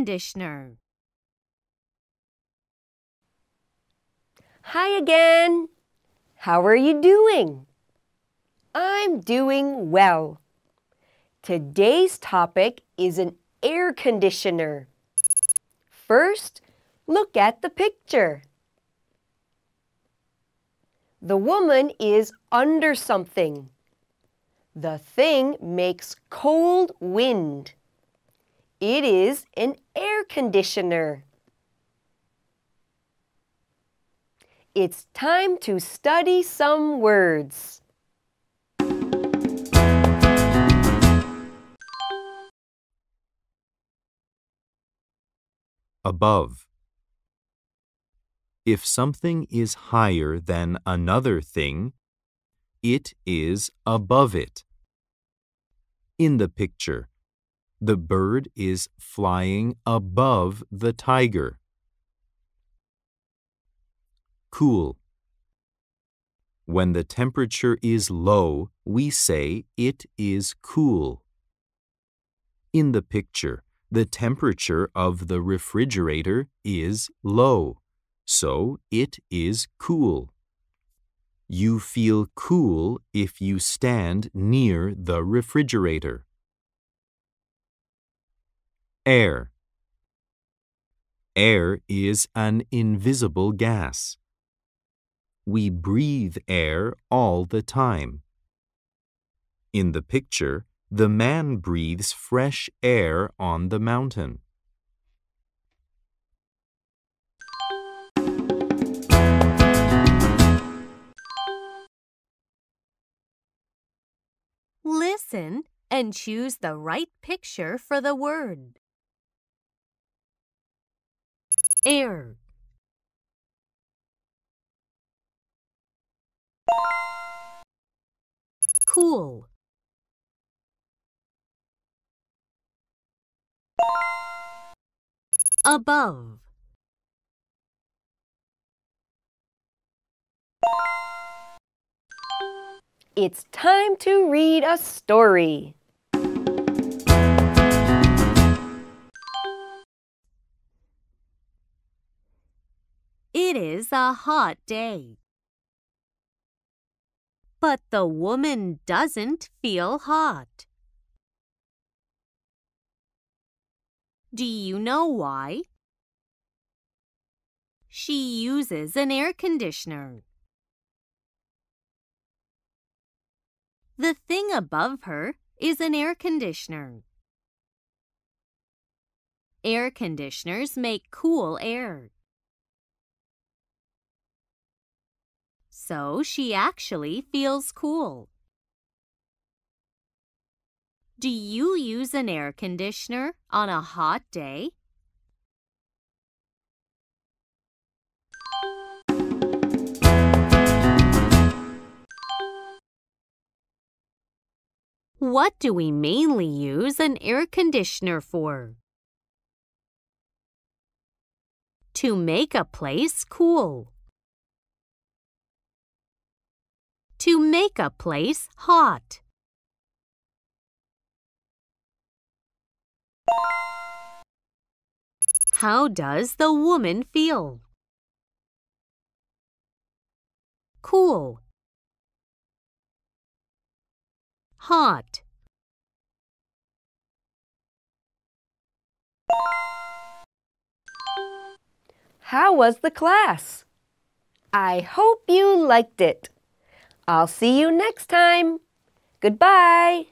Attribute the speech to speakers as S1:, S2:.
S1: conditioner.
S2: Hi again. How are you doing? I'm doing well. Today's topic is an air conditioner. First, look at the picture. The woman is under something. The thing makes cold wind. It is an air conditioner. It's time to study some words.
S3: Above. If something is higher than another thing, it is above it. In the picture, the bird is flying above the tiger. Cool. When the temperature is low, we say it is cool. In the picture, the temperature of the refrigerator is low, so it is cool. You feel cool if you stand near the refrigerator. Air. Air is an invisible gas. We breathe air all the time. In the picture, the man breathes fresh air on the mountain.
S1: Listen and choose the right picture for the word. Air. Cool. Above.
S2: It's time to read a story.
S1: It is a hot day. But the woman doesn't feel hot. Do you know why? She uses an air conditioner. The thing above her is an air conditioner. Air conditioners make cool air. So she actually feels cool. Do you use an air conditioner on a hot day? What do we mainly use an air conditioner for? To make a place cool. To make a place hot. How does the woman feel? Cool. Hot.
S2: How was the class? I hope you liked it. I'll see you next time. Goodbye.